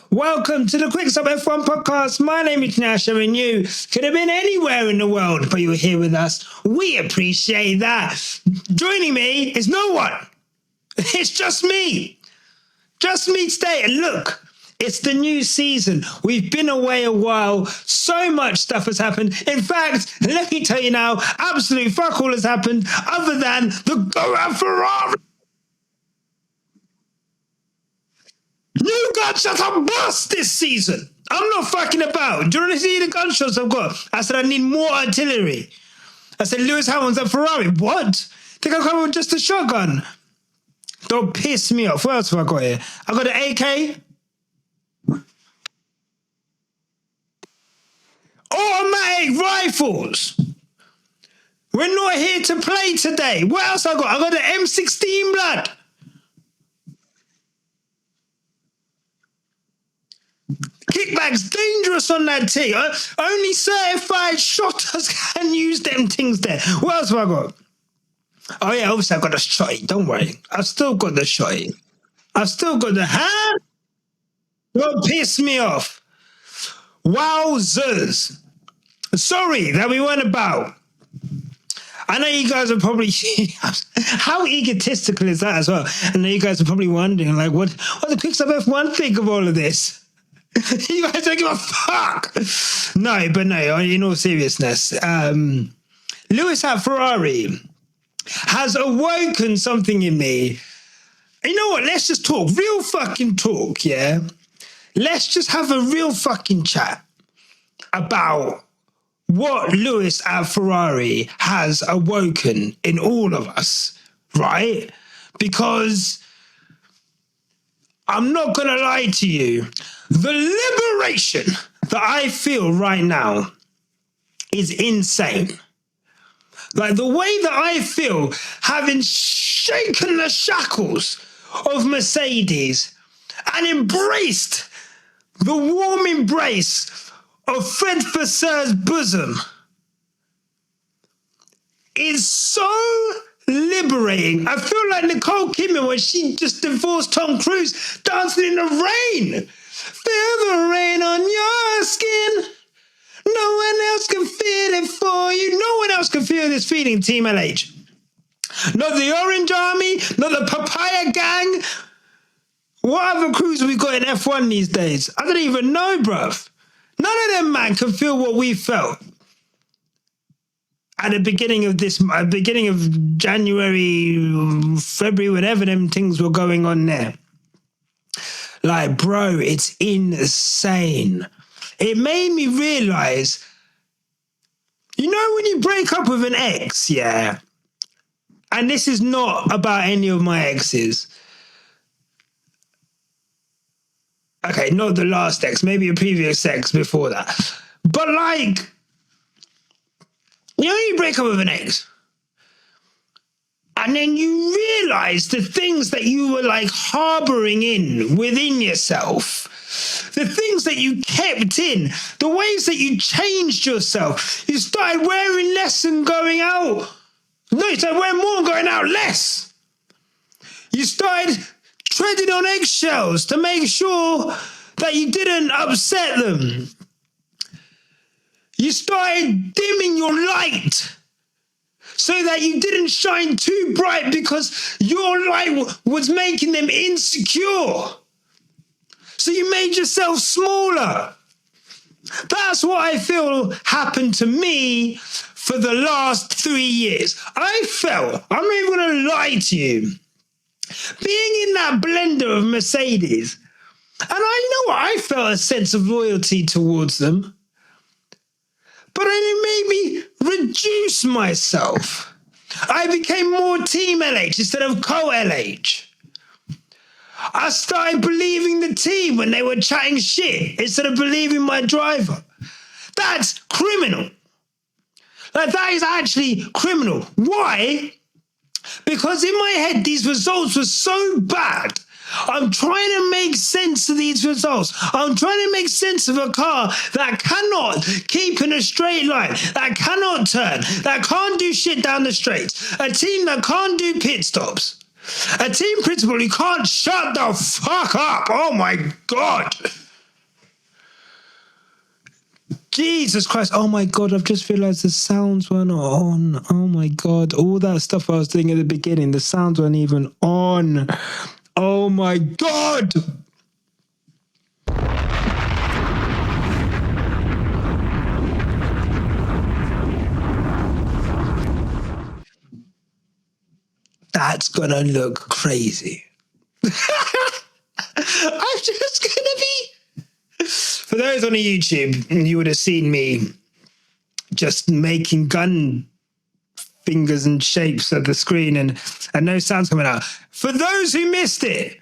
Welcome to the Quick Stop F1 podcast. My name is Nyasha and you could have been anywhere in the world, but you're here with us. We appreciate that. Joining me is no one. It's just me. Just me today. And look, it's the new season. We've been away a while. So much stuff has happened. In fact, let me tell you now, absolute fuck all has happened other than the go-out Ferrari. New gunshots are bust this season. I'm not fucking about. Do you want to see the gunshots I've got? I said I need more artillery. I said Lewis Hamilton's at Ferrari. What? Think I come with just a shotgun? Don't piss me off. What else have I got here? I got an AK. Automatic rifles. We're not here to play today. What else I got? I got an M16 blood. Kickback's dangerous on that thing. Only certified shotters can use them things there. What else have I got? Oh yeah, obviously I got a shotty. Don't worry. I've still got the shotty. I've still got the hand. Don't piss me off. Wowzers. Sorry that we weren't about. I know you guys are probably... How egotistical is that as well? I know you guys are probably wondering, like, what the Quick Stop F1 think of all of this? You guys don't give a fuck. No, in all seriousness, Lewis at Ferrari has awoken something in me. You know what? Let's just talk. Real fucking talk, yeah? Let's just have a real fucking chat about what Lewis at Ferrari has awoken in all of us, right? Because I'm not going to lie to you. The liberation that I feel right now is insane. Like the way that I feel having shaken the shackles of Mercedes and embraced the warm embrace of Fred Vasseurs' bosom is so liberating. I feel like Nicole Kidman when she just divorced Tom Cruise dancing in the rain. Feel the rain on your skin. No one else can feel it for you. No one else can feel this feeling, Team LH. Not the Orange Army, not the Papaya Gang. What other crews have we got in F1 these days? I don't even know, bruv. None of them, man, can feel what we felt at the beginning of January, February, whenever them things were going on there. Like, bro, it's insane. It made me realize, you know, when you break up with an ex, yeah, and this is not about any of my exes. Okay, not the last ex, maybe a previous ex before that. But like, you know, you break up with an ex, and then you realize the things that you were like harboring in within yourself, the things that you kept in, the ways that you changed yourself. You started wearing less and going out. No, you started wearing more and going out less. You started treading on eggshells to make sure that you didn't upset them. You started dimming your light so that you didn't shine too bright because your light was making them insecure. So you made yourself smaller. That's what I feel happened to me for the last 3 years. I felt, I'm not even going to lie to you, being in that blender of Mercedes, and I felt a sense of loyalty towards them. But then it made me reduce myself. I became more Team LH instead of co-LH. I started believing the team when they were chatting shit instead of believing my driver. That's criminal. Like, that is actually criminal. Why? Because in my head, these results were so bad. I'm trying to make sense of these results. I'm trying to make sense of a car that cannot keep in a straight line, that cannot turn, that can't do shit down the straight. A team that can't do pit stops. A team principal who can't shut the fuck up. Oh my God. Jesus Christ. Oh my God, I've just realized the sounds weren't on. Oh my God. All that stuff I was doing at the beginning, the sounds weren't even on. Oh my God. That's gonna look crazy. I'm just gonna be. For those on YouTube, you would have seen me just making gun fingers and shapes of the screen and no sounds coming out. For those who missed it,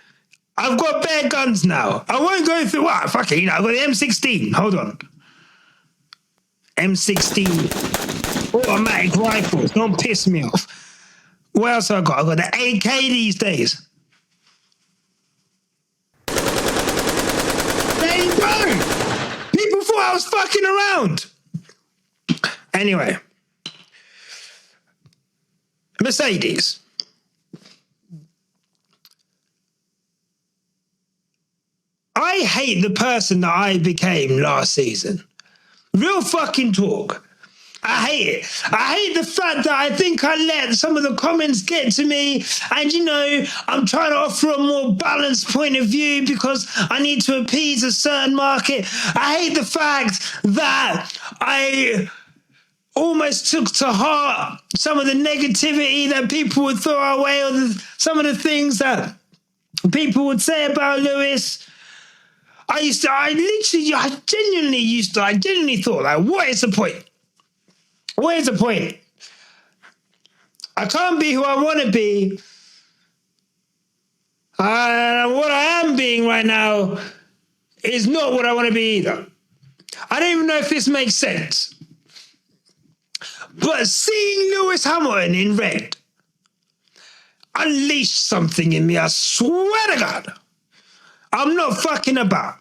I've got bare guns now. I won't go through what? Fuck it, you know, I've got the M16. Hold on. M16 automatic rifles. Don't piss me off. What else have I got? I've got the AK these days. There you go. People thought I was fucking around. Anyway. Mercedes. I hate the person that I became last season. Real fucking talk. I hate it. I hate the fact that I think I let some of the comments get to me, and you know, I'm trying to offer a more balanced point of view because I need to appease a certain market. I hate the fact that I almost took to heart some of the negativity that people would throw our way, or some of the things that people would say about Lewis. I genuinely thought, like, what is the point? What is the point? I can't be who I want to be. What I am being right now is not what I want to be either. I don't even know if this makes sense. But seeing Lewis Hamilton in red unleashed something in me, I swear to God. I'm not fucking about.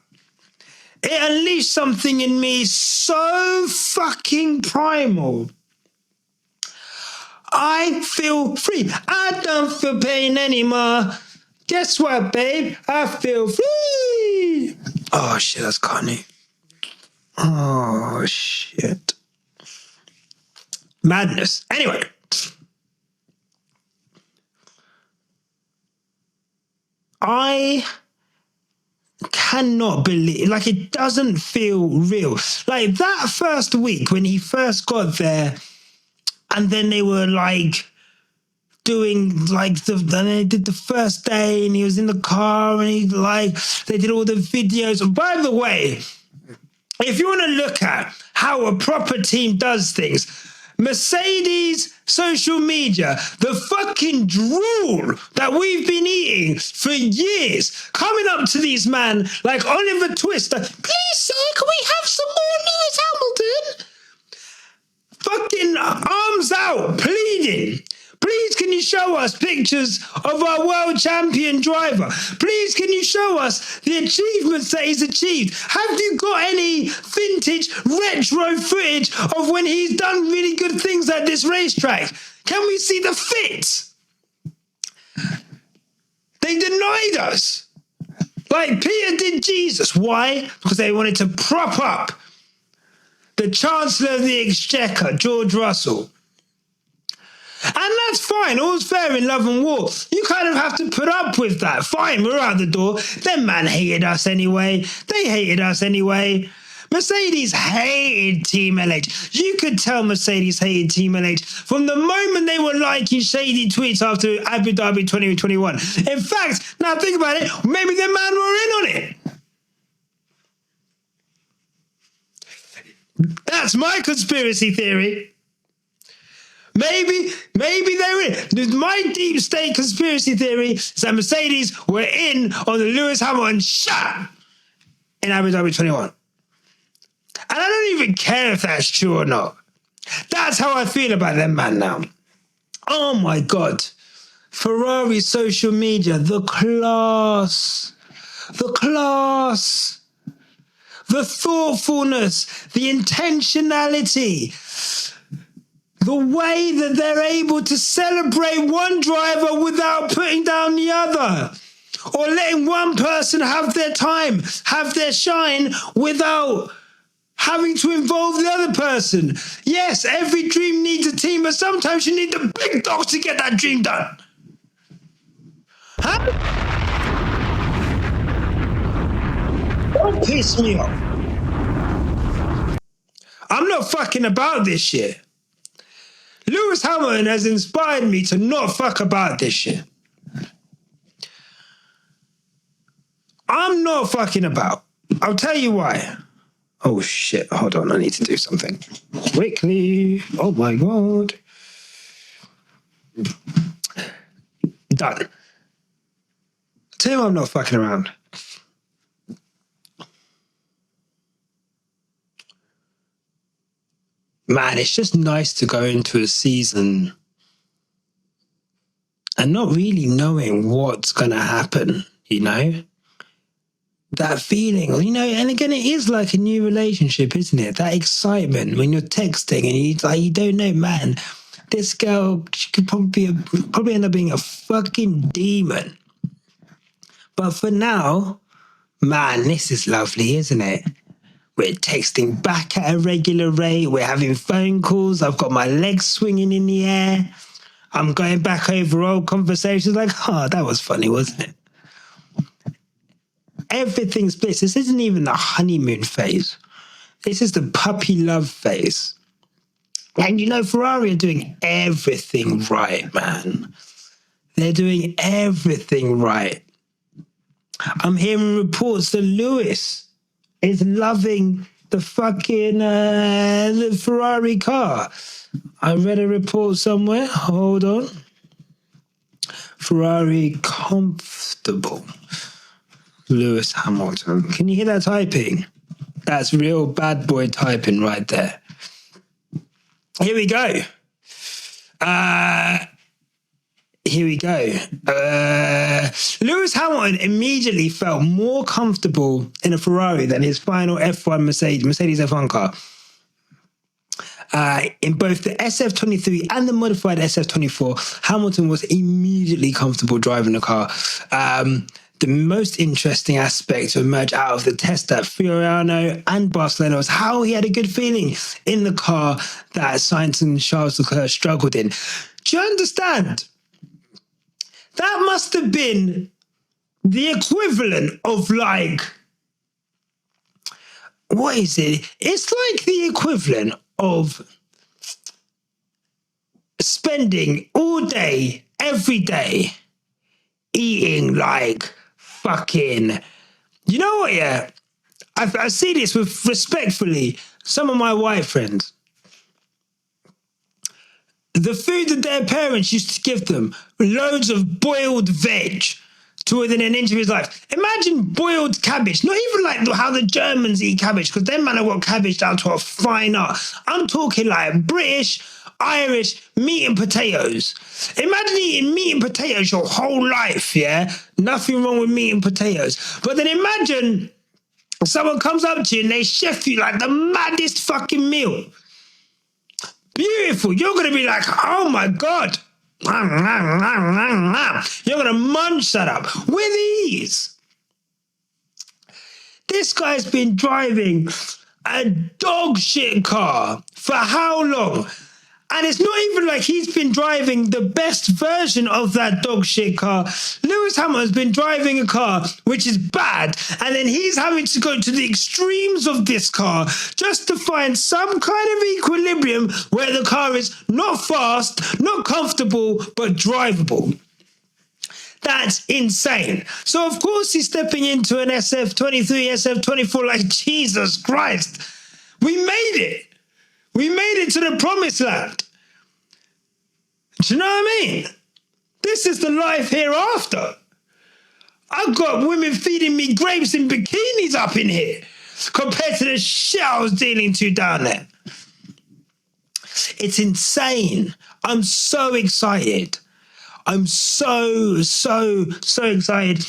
It unleashed something in me so fucking primal. I feel free. I don't feel pain anymore. Guess what, babe? I feel free. Oh, shit, that's Kanye. Oh, shit. Madness. Anyway. I cannot believe, like, it doesn't feel real. Like, that first week when he first got there, and then they were like doing like then they did the first day, and he was in the car, and they did all the videos. By the way, if you want to look at how a proper team does things, Mercedes social media, the fucking drool that we've been eating for years, coming up to these man like Oliver Twist, please sir, can we have some more Lewis Hamilton? Fucking arms out, pleading. Please, can you show us pictures of our world champion driver? Please, can you show us the achievements that he's achieved? Have you got any vintage retro footage of when he's done really good things at this racetrack? Can we see the fit? They denied us. Like Peter did Jesus. Why? Because they wanted to prop up the Chancellor of the Exchequer, George Russell. And that's fine, all's fair in love and war. You kind of have to put up with that. Fine, we're out the door. Them man hated us anyway. They hated us anyway. Mercedes hated Team LH. You could tell Mercedes hated Team LH from the moment they were liking shady tweets after Abu Dhabi 2021. In fact, now think about it, maybe them man were in on it. That's my conspiracy theory. Maybe they're in. My deep state conspiracy theory is that Mercedes were in on the Lewis Hamilton shot in Abu Dhabi 21. And I don't even care if that's true or not. That's how I feel about them man now. Oh my God. Ferrari social media, the class, the thoughtfulness, the intentionality, the way that they're able to celebrate one driver without putting down the other, or letting one person have their time, have their shine, without having to involve the other person. Yes, every dream needs a team, but sometimes you need the big dog to get that dream done. Huh? Don't piss me off. I'm not fucking about this shit. Lewis Hamilton has inspired me to not fuck about this shit. I'm not fucking about. I'll tell you why. Oh shit, hold on, I need to do something. Quickly. Oh my God. Done. Tell you why I'm not fucking around. Man, it's just nice to go into a season and not really knowing what's going to happen, you know? That feeling, you know, and again, it is like a new relationship, isn't it? That excitement when you're texting and you don't know, man, this girl, she could probably end up being a fucking demon. But for now, man, this is lovely, isn't it? We're texting back at a regular rate. We're having phone calls. I've got my legs swinging in the air. I'm going back over old conversations like, oh, that was funny, wasn't it? Everything's bliss. This isn't even the honeymoon phase. This is the puppy love phase. And you know, Ferrari are doing everything right, man. They're doing everything right. I'm hearing reports that Lewis is loving the fucking the Ferrari car. I read a report somewhere. Hold on. Ferrari comfortable. Lewis Hamilton. Can you hear that typing? That's real bad boy typing right there. Here we go. Lewis Hamilton immediately felt more comfortable in a Ferrari than his final F1 Mercedes F1 car. In both the SF23 and the modified SF24, Hamilton was immediately comfortable driving the car. The most interesting aspect to emerge out of the test at Fiorano and Barcelona was how he had a good feeling in the car that Sainz and Charles Leclerc struggled in. Do you understand? That must have been the equivalent of like, what is it? It's like the equivalent of spending all day, every day, eating like fucking, you know what, yeah? I see this with respectfully some of my white friends. The food that their parents used to give them, loads of boiled veg to within an inch of his life. Imagine boiled cabbage, not even like how the Germans eat cabbage, because them man have got cabbage down to a fine art. I'm talking like British, Irish meat and potatoes. Imagine eating meat and potatoes your whole life, yeah? Nothing wrong with meat and potatoes. But then imagine someone comes up to you and they chef you like the maddest fucking meal. Beautiful. You're going to be like, oh my God. You're going to munch that up with ease. This guy's been driving a dog shit car for how long? And it's not even like he's been driving the best version of that dog shit car. Lewis Hamilton's been driving a car which is bad, and then he's having to go to the extremes of this car just to find some kind of equilibrium where the car is not fast, not comfortable, but drivable. That's insane. So of course he's stepping into an SF23, SF24 like, Jesus Christ, we made it. We made it to the promised land. Do you know what I mean? This is the life hereafter. I've got women feeding me grapes in bikinis up in here compared to the shit I was dealing to down there. It's insane. I'm so excited. I'm so excited.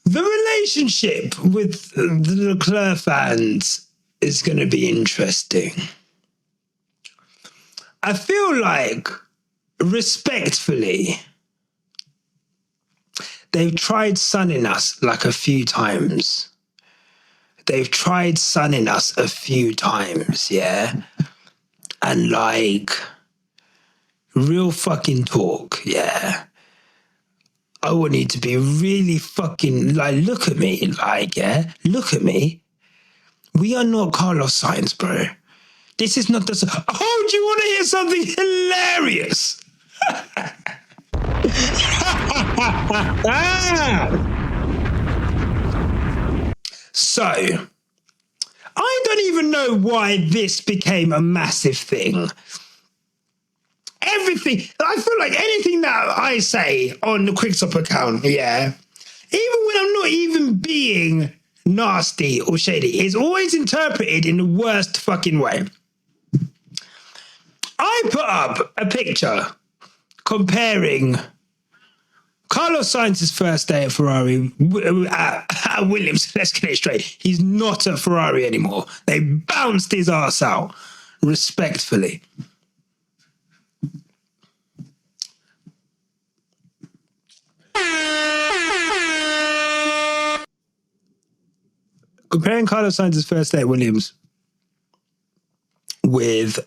The relationship with the Leclerc fans is going to be interesting. I feel like, respectfully, they've tried sunning us like a few times. they've tried sunning us a few times, yeah? And like, real fucking talk, yeah? I want you to be really fucking, like, look at me, like, yeah? Look at me. We are not Carlos Sainz, bro. This is not the... Oh, do you want to hear something hilarious? So, I don't even know why this became a massive thing. Everything, I feel like anything that I say on the Quickstop account, yeah, even when I'm not even being nasty or shady, is always interpreted in the worst fucking way. I put up a picture comparing Carlos Sainz's first day at Ferrari at Williams. Let's get it straight. He's not at Ferrari anymore. They bounced his ass out, respectfully. Comparing Carlos Sainz's first day at Williams with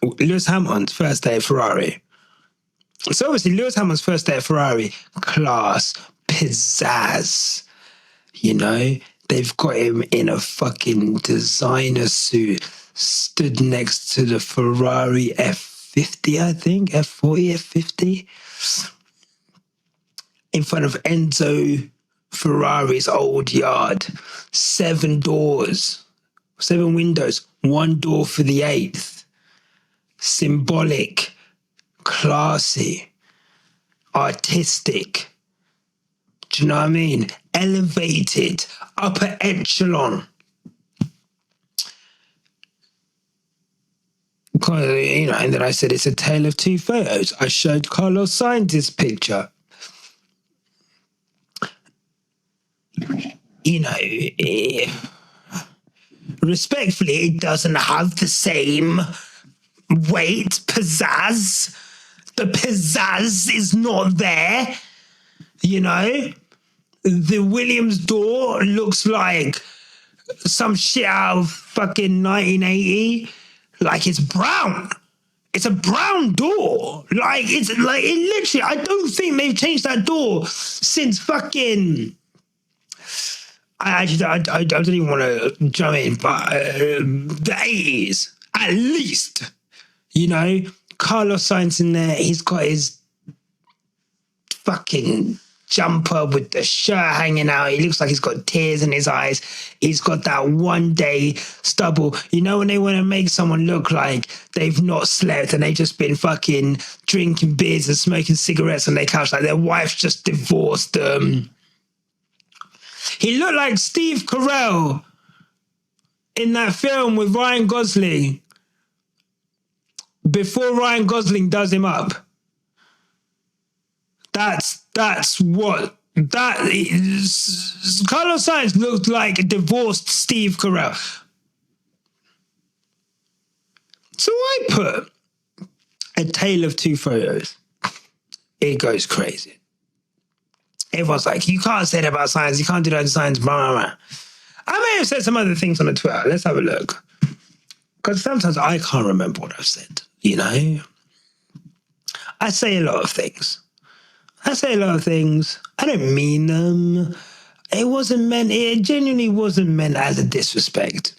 Lewis Hamilton's first day at Ferrari. So obviously Lewis Hamilton's first day at Ferrari, class, pizzazz, you know? They've got him in a fucking designer suit, stood next to the Ferrari F50, I think, F40, F50, in front of Enzo Ferrari's old yard. 7 doors, 7 windows, 1 door for the 8th. Symbolic, classy, artistic. Do you know what I mean? Elevated, upper echelon. You know, and then I said it's a tale of 2 photos. I showed Carlos Sainz's picture. You know, respectfully, it doesn't have the same weight, pizzazz. The pizzazz is not there, you know? The Williams door looks like some shit out of fucking 1980. Like, it's brown. It's a brown door. Like, it's like, it literally, I don't think they've changed that door since fucking... I don't even want to jump in, but the 80s, at least. You know, Carlos Sainz in there, he's got his fucking jumper with the shirt hanging out. He looks like he's got tears in his eyes. He's got that one day stubble. You know when they want to make someone look like they've not slept and they've just been fucking drinking beers and smoking cigarettes on their couch, like their wife's just divorced them. He looked like Steve Carell in that film with Ryan Gosling before Ryan Gosling does him up. That's what that is. Carlos Sainz looked like a divorced Steve Carell. So I put a tale of 2 photos. It goes crazy. Everyone's like, you can't say that about Sainz. You can't do that to Sainz. Blah, blah, blah. I may have said some other things on the Twitter. Let's have a look. Because sometimes I can't remember what I've said, you know? I say a lot of things. I don't mean them. It genuinely wasn't meant as a disrespect.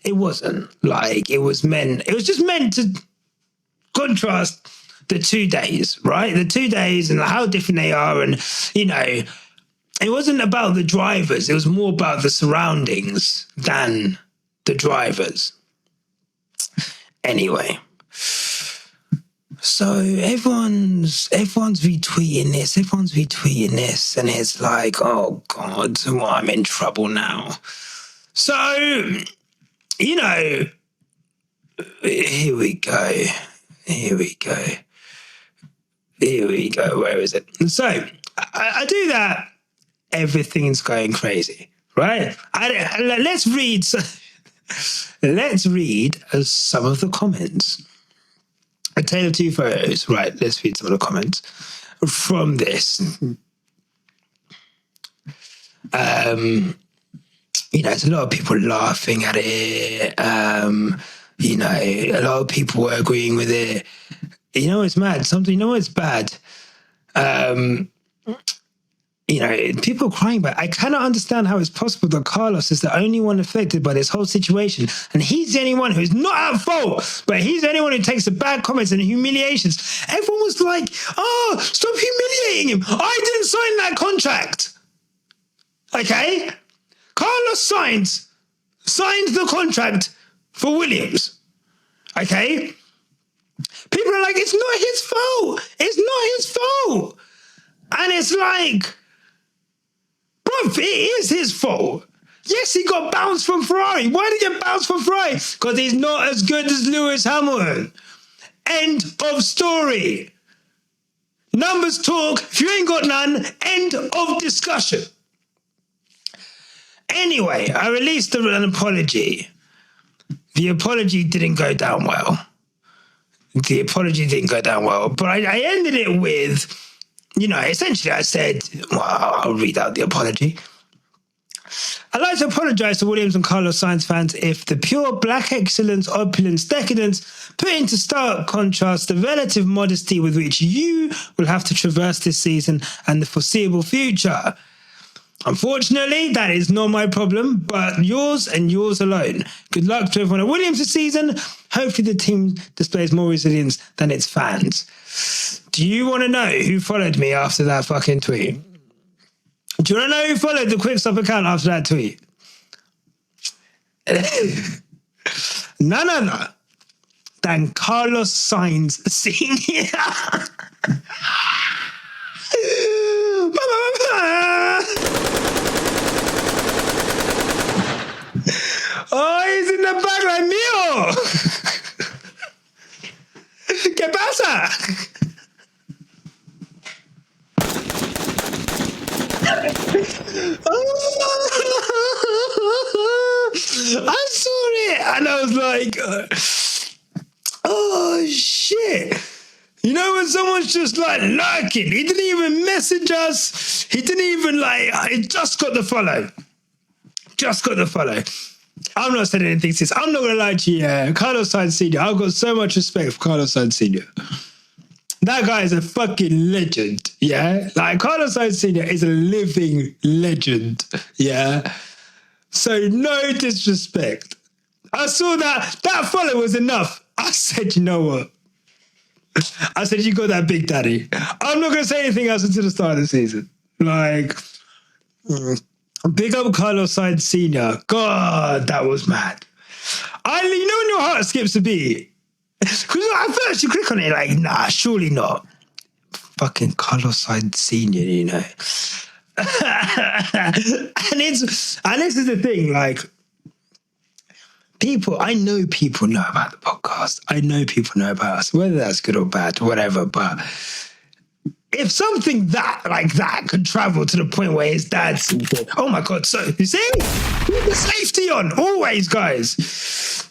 It wasn't. Like, it was just meant to contrast the 2 days, right? The 2 days and how different they are. And, you know, it wasn't about the drivers. It was more about the surroundings than the drivers. Anyway. So everyone's retweeting this, and it's like, oh God, well, I'm in trouble now. So, you know, here we go. Where is it? So I do that. Everything's going crazy, right? Let's read some of the comments. A tale of 2 photos. Right, let's read some of the comments from this. You know, there's a lot of people laughing at it. You know, a lot of people were agreeing with it. You know, it's mad. Something, you know, it's bad. You know, people are crying, but I cannot understand how it's possible that Carlos is the only one affected by this whole situation. And he's the only one who's not at fault, but he's the only one who takes the bad comments and humiliations. Everyone was like, oh, stop humiliating him. I didn't sign that contract. Okay? Carlos Sainz signed the contract for Williams. Okay? People are like, it's not his fault. It's not his fault. And it's like, bro, it is his fault. Yes, he got bounced from Ferrari. Why did he get bounced from Ferrari? Because he's not as good as Lewis Hamilton. End of story. Numbers talk. If you ain't got none, end of discussion. Anyway, I released an apology. The apology didn't go down well. But I ended it with, you know, essentially I said, well, I'll read out the apology. I'd like to apologise to Williams and Carlos Sainz fans if the pure black excellence, opulence, decadence put into stark contrast the relative modesty with which you will have to traverse this season and the foreseeable future. Unfortunately, that is not my problem, but yours and yours alone. Good luck to everyone at Williams this season. Hopefully the team displays more resilience than its fans. Do you want to know who followed me after that fucking tweet? Do you want to know who followed the Quick Stop account after that tweet? None other than Carlos Sainz Sr. Oh, he's in the back like mío. ¿Qué pasa? I saw it and I was like, oh shit. You know when someone's just like lurking, he didn't even message us. He didn't even he just got the follow. I'm not saying anything since. I'm not going to lie to you, Carlos Sainz Sr. I've got so much respect for Carlos Sainz Sr. That guy is a fucking legend, yeah? Like, Carlos Sainz Sr. is a living legend, yeah? So, no disrespect. I saw that follow was enough. I said, you know what? I said, you got that, Big Daddy. I'm not going to say anything else until the start of the season. Like, big up Carlos Sainz Sr. God, that was mad. You know when your heart skips a beat? Because at first you click on it like, nah, surely not. Fucking Carlos Sainz Sr., you know. and this is the thing, like, I know people know about the podcast. I know people know about us, whether that's good or bad, whatever. But if something like that could travel to the point where his dad sees it, oh my God, so you see? Keep the safety on, always, guys.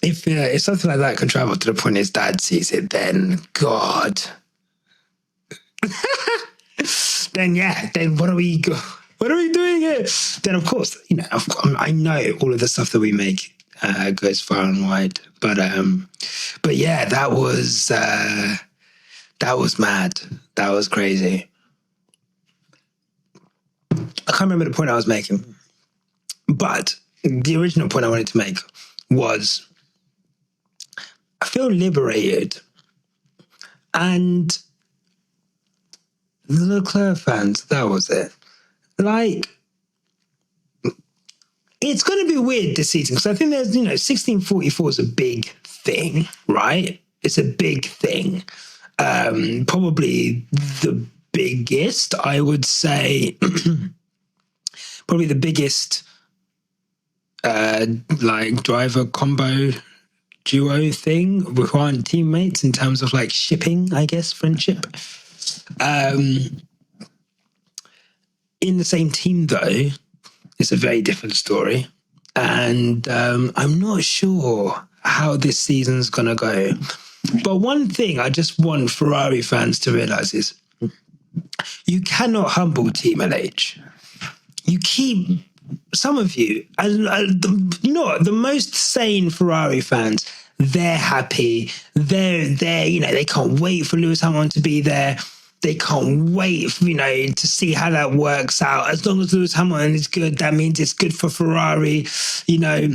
If something like that can travel to the point his dad sees it, then God. then what are we doing here? Then of course, you know, I know all of the stuff that we make goes far and wide, but yeah, that was mad. That was crazy. I can't remember the point I was making, but the original point I wanted to make was I feel liberated, and the Leclerc fans, that was it. Like, it's going to be weird this season because I think there's, 1644 is a big thing, right? It's a big thing. Probably the biggest, I would say, probably the biggest, driver combo duo thing with one teammates in terms of like shipping, I guess, friendship. In the same team, though, it's a very different story. And I'm not sure how this season's going to go. But one thing I just want Ferrari fans to realise is you cannot humble Team LH. you keep, some of you, you know what, the most sane Ferrari fans, they're happy. They're, you know, they can't wait for Lewis Hamilton to be there. They can't wait, you know, to see how that works out. As long as Lewis Hamilton is good, that means it's good for Ferrari. You know,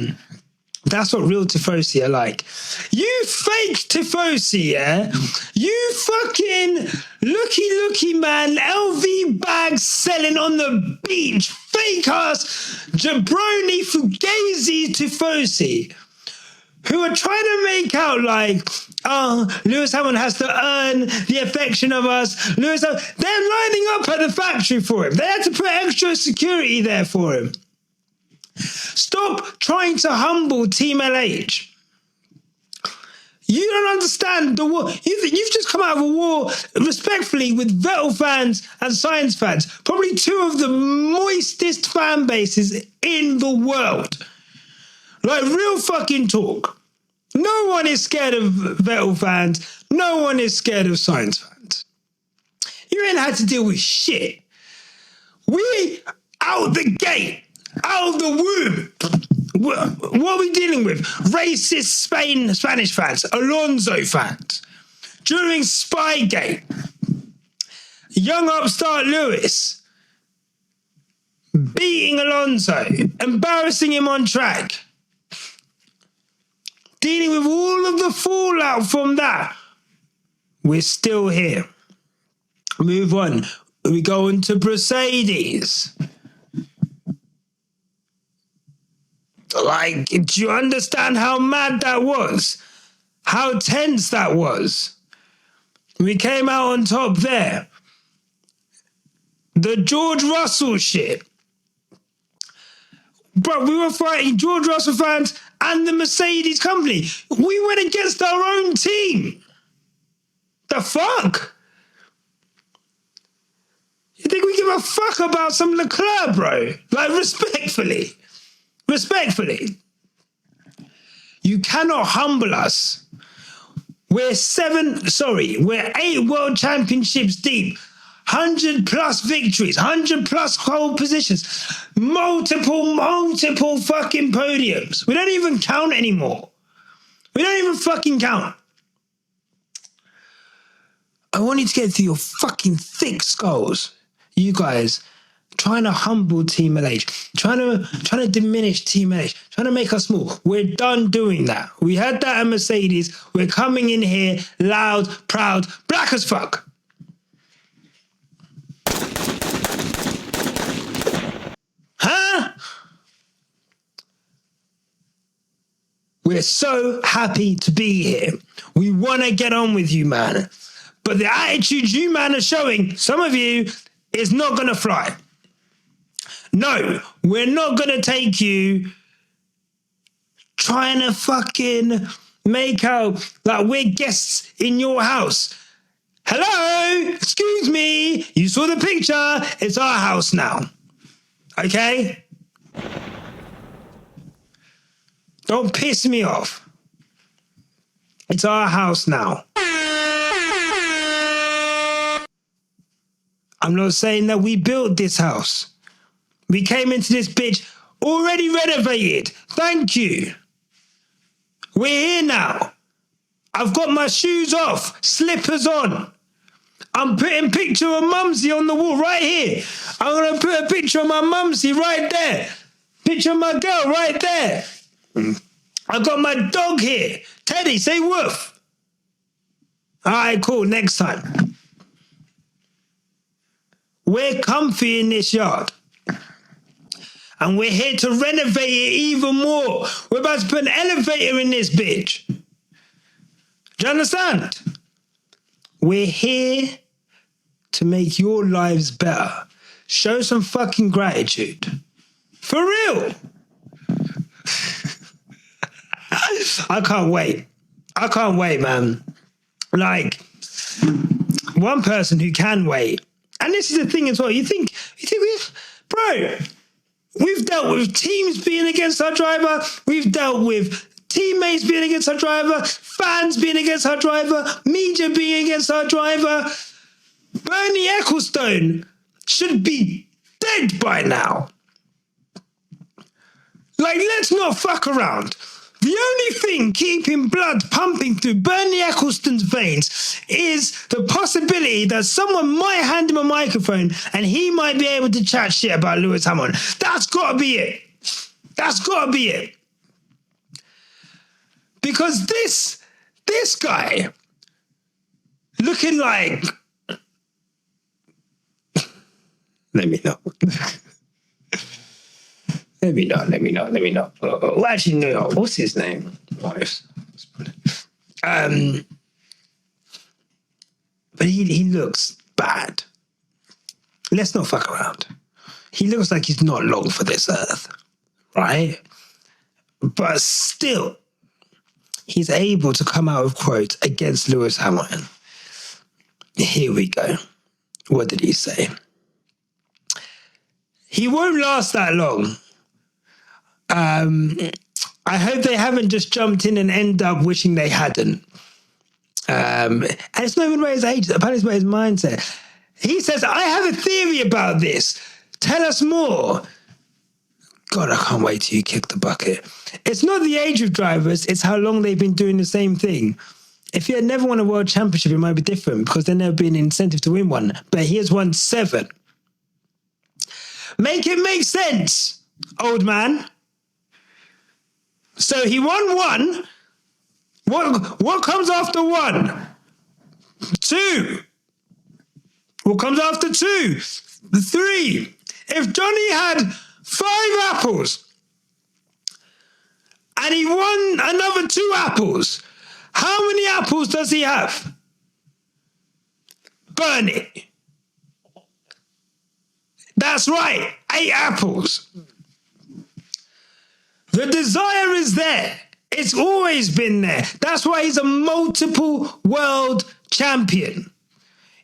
that's what real tifosi are like. You fake tifosi, yeah? You fucking looky man, LV bags selling on the beach, fake ass jabroni fugazi tifosi, who are trying to make out like, oh, Lewis Hamilton has to earn the affection of us. They're lining up at the factory for him. They had to put extra security there for him. Stop trying to humble Team LH. You don't understand the war. You've just come out of a war, respectfully, with Vettel fans and Sainz fans. Probably two of the moistest fan bases in the world. Like, real fucking talk. No one is scared of Vettel fans. No one is scared of Sainz fans. You ain't had to deal with shit. We, out the gate, out of the womb, what are we dealing with? Racist Spanish fans, Alonso fans. During Spygate, young upstart Lewis beating Alonso, embarrassing him on track. Dealing with all of the fallout from that. We're still here. Move on. We go into Mercedes. Like, do you understand how mad that was? How tense that was? We came out on top there. The George Russell shit. Bro, we were fighting George Russell fans and the Mercedes company. We went against our own team. The fuck? You think we give a fuck about some Leclerc, bro? Like, respectfully. Respectfully. You cannot humble us. We're 8 world championships deep. 100 plus victories, 100 plus pole positions, multiple fucking podiums. We don't even count anymore. We don't even fucking count. I want you to get through your fucking thick skulls, you guys, trying to humble Team LH, trying to diminish Team LH, trying to make us small. We're done doing that. We had that at Mercedes. We're coming in here loud, proud, black as fuck. Huh? We're so happy to be here. We want to get on with you, man. But the attitude you, man, are showing, some of you, is not going to fly. No, we're not going to take you trying to fucking make out like we're guests in your house. Hello? Excuse me? You saw the picture? It's our house now. Okay? Don't piss me off. It's our house now. I'm not saying that we built this house. We came into this bitch already renovated. Thank you. We're here now. I've got my shoes off, slippers on. I'm putting a picture of Mumsy on the wall right here. I'm going to put a picture of my Mumsy right there. Picture of my girl right there. I've got my dog here. Teddy, say woof. All right, cool. Next time. We're comfy in this yard. And we're here to renovate it even more. We're about to put an elevator in this bitch. Do you understand? We're here to make your lives better. Show some fucking gratitude. For real. I can't wait. I can't wait, man. Like, one person who can wait. And this is the thing as well. You think we've dealt with teams being against our driver. We've dealt with teammates being against our driver, fans being against our driver, media being against our driver. Bernie Ecclestone should be dead by now. Like, let's not fuck around. The only thing keeping blood pumping through Bernie Ecclestone's veins is the possibility that someone might hand him a microphone and he might be able to chat shit about Lewis Hamilton. That's got to be it. That's got to be it. Because this guy, looking like... Let me know. Let me know. Oh, actually, no. What's his name? But he looks bad. Let's not fuck around. He looks like he's not long for this earth, right? But still, he's able to come out with quotes against Lewis Hamilton. Here we go. What did he say? He won't last that long. I hope they haven't just jumped in and end up wishing they hadn't. And it's not even about his age. Apparently it's about his mindset. He says, I have a theory about this. Tell us more. God, I can't wait till you kick the bucket. It's not the age of drivers. It's how long they've been doing the same thing. If he had never won a world championship, it might be different because there'd never been an incentive to win one. But he has won 7. Make it make sense, old man. So he won 1. What comes after 1? 2. What comes after 2? 3. If Johnny had 5 apples and he won another 2 apples, how many apples does he have? Bernie. That's right, 8 apples. The desire is there. It's always been there. That's why he's a multiple world champion.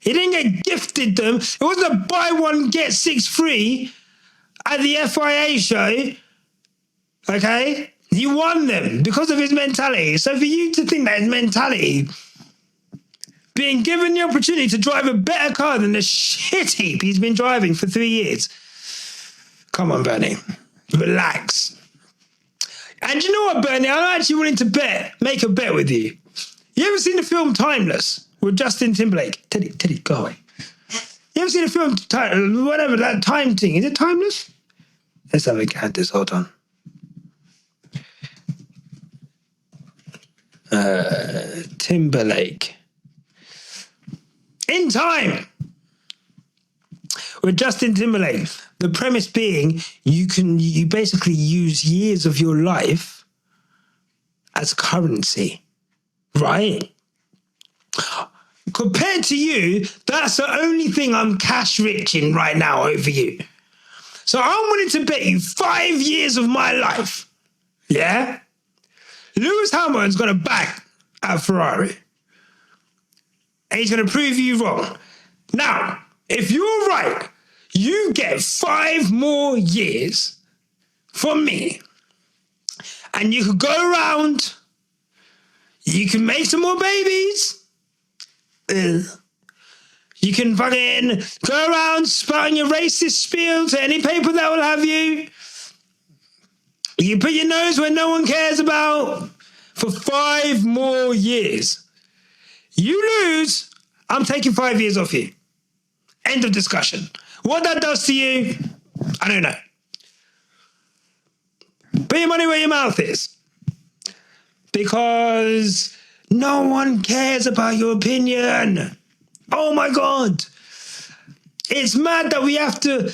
He didn't get gifted them. It wasn't a buy one, get 6 free at the FIA show. Okay? He won them because of his mentality. So for you to think that his mentality, being given the opportunity to drive a better car than the shit heap he's been driving for 3 years. Come on, Bernie. Relax. And you know what, Bernie? I'm actually willing to make a bet with you. You ever seen the film Timeless with Justin Timberlake? Teddy, go away. You ever seen the film, whatever, that time thing? Is it Timeless? Let's have a look at this. Hold on. Timberlake. In Time with Justin Timberlake. The premise being you basically use years of your life as currency, right? Compared to you, that's the only thing I'm cash rich in right now over you. So I'm willing to bet you 5 years of my life, yeah? Lewis Hamilton's going to back at Ferrari. And he's going to prove you wrong. Now, if you're right, you get 5 more years from me. And you could go around. You can make some more babies. You can fucking go around spouting your racist spiel to any paper that will have you. You put your nose where no one cares about for 5 more years. You lose, I'm taking 5 years off you. End of discussion. What that does to you, I don't know. Put your money where your mouth is. Because no one cares about your opinion. Oh my God. It's mad that we have to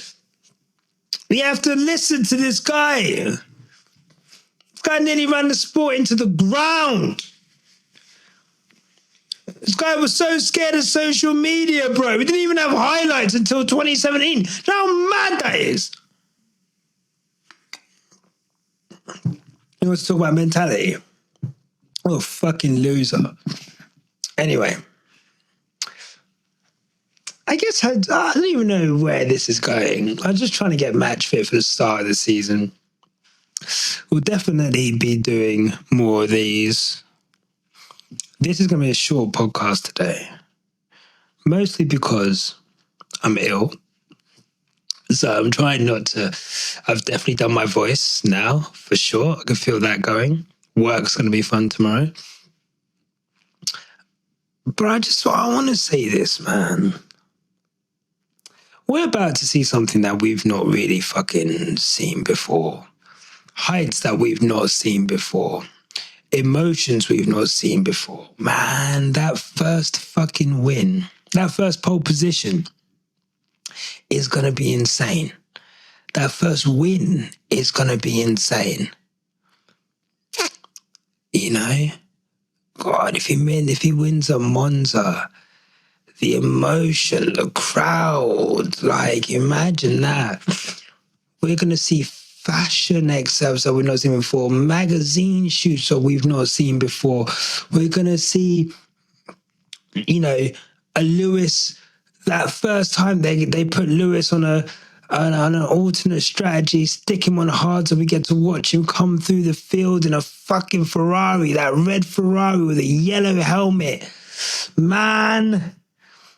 listen to this guy. This guy nearly ran the sport into the ground. This guy was so scared of social media, bro. We didn't even have highlights until 2017. You know how mad that is? You want to talk about mentality? What a fucking loser. Anyway. I guess I don't even know where this is going. I'm just trying to get match fit for the start of the season. We'll definitely be doing more of these. This is going to be a short podcast today. Mostly because I'm ill. So I'm trying not to. I've definitely done my voice now, for sure. I can feel that going. Work's going to be fun tomorrow. But I want to say this, man. We're about to see something that we've not really fucking seen before. Heights that we've not seen before. Emotions we've not seen before. Man, that first fucking win, that first pole position is going to be insane. That first win is going to be insane. You know? God, if he wins a Monza, the emotion, the crowd, like, imagine that. We're going to see fashion excerpts that we've not seen before, magazine shoots that we've not seen before. We're going to see, you know, a Lewis, that first time they put Lewis on an alternate strategy, stick him on hard so we get to watch him come through the field in a fucking Ferrari, that red Ferrari with a yellow helmet. Man,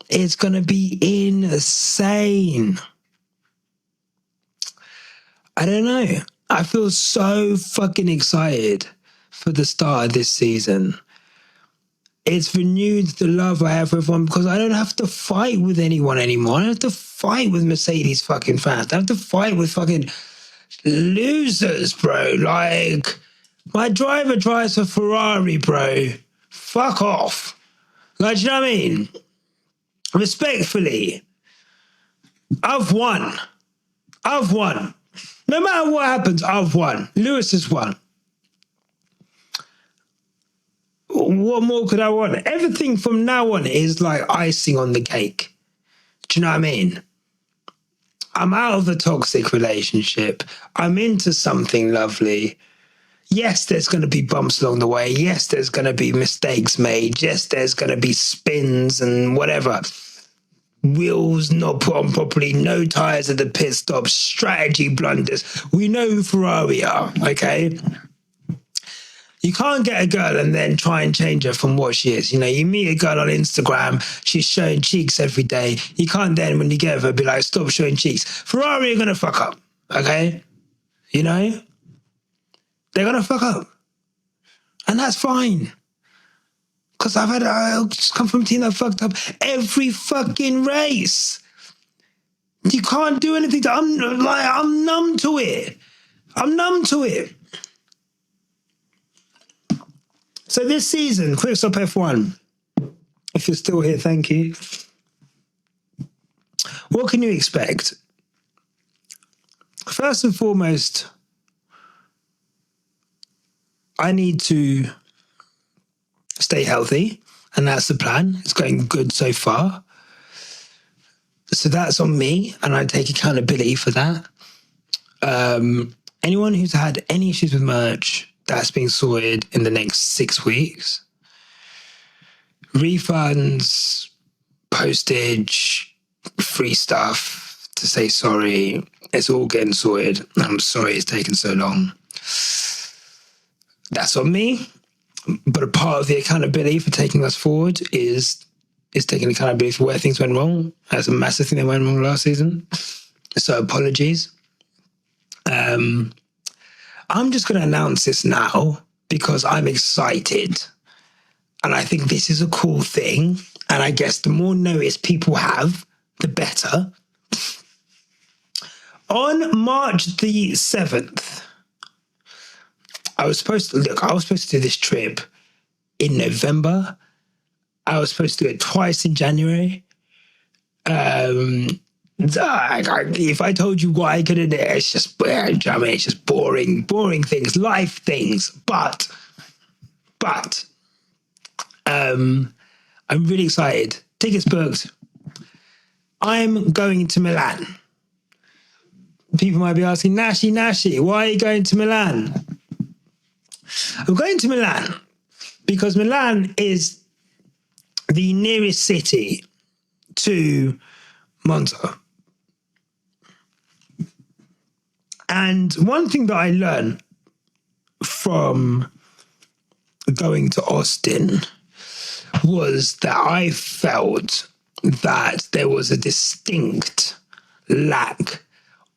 it's going to be insane. I don't know. I feel so fucking excited for the start of this season. It's renewed the love I have for everyone because I don't have to fight with anyone anymore. I don't have to fight with Mercedes fucking fans. I don't have to fight with fucking losers, bro. Like, my driver drives a Ferrari, bro. Fuck off. Like, do you know what I mean? Respectfully, I've won. No matter what happens, I've won. Lewis has won. What more could I want? Everything from now on is like icing on the cake. Do you know what I mean? I'm out of a toxic relationship. I'm into something lovely. Yes, there's going to be bumps along the way. Yes, there's going to be mistakes made. Yes, there's going to be spins and whatever. Wheels not put on properly, no tyres at the pit stop, strategy blunders. We know who Ferrari are, okay? You can't get a girl and then try and change her from what she is. You know, you meet a girl on Instagram, she's showing cheeks every day. You can't then, when you get her, be like, stop showing cheeks. Ferrari are going to fuck up, okay? You know? They're going to fuck up. And that's fine. Because I just come from a team that fucked up every fucking race. You can't do anything. I'm numb to it. I'm numb to it. So this season, Quick Stop F1, if you're still here, thank you. What can you expect? First and foremost, I need to stay healthy, and that's the plan. It's going good so far. So that's on me, and I take accountability for that. Anyone who's had any issues with merch, that's being sorted in the next 6 weeks. Refunds, postage, free stuff to say sorry. It's all getting sorted. I'm sorry it's taken so long. That's on me. But a part of the accountability for taking us forward is taking accountability for where things went wrong. That's a massive thing that went wrong last season. So apologies. I'm just going to announce this now because I'm excited. And I think this is a cool thing. And I guess the more notice people have, the better. On March the 7th, I was supposed to do this trip in November. I was supposed to do it twice in January. If I told you what I could have done, it's just, it's just boring things, life things. But I'm really excited. Tickets booked. I'm going to Milan. People might be asking, Nashi, why are you going to Milan? I'm going to Milan because Milan is the nearest city to Monza. And one thing that I learned from going to Austin was that I felt that there was a distinct lack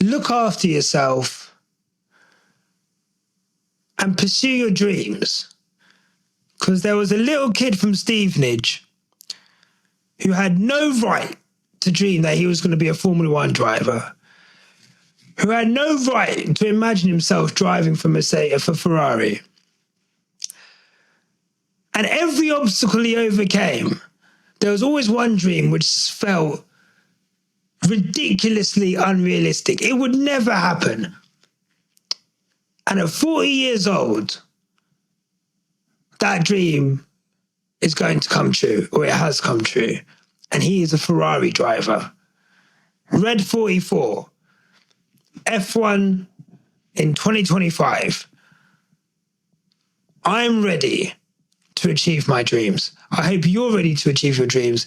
look after yourself, and pursue your dreams. Because there was a little kid from Stevenage who had no right to dream that he was going to be a Formula One driver, who had no right to imagine himself driving for Ferrari. And every obstacle he overcame, there was always one dream which felt ridiculously unrealistic. It would never happen. And at 40 years old, that dream is going to come true, or it has come true. And he is a Ferrari driver. Red 44, F1 in 2025. I'm ready to achieve my dreams. I hope you're ready to achieve your dreams,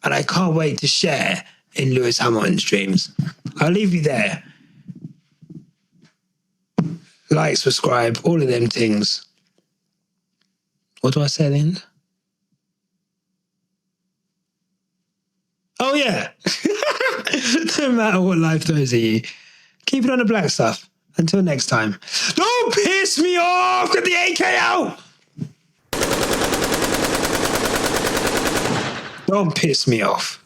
and I can't wait to share in Lewis Hamilton's dreams. I'll leave you there. Like, subscribe, all of them things. What do I say at the end? Oh yeah. No matter what life throws at you, keep it on the black stuff. Until next time. Don't piss me off! Get the AK out! Don't piss me off.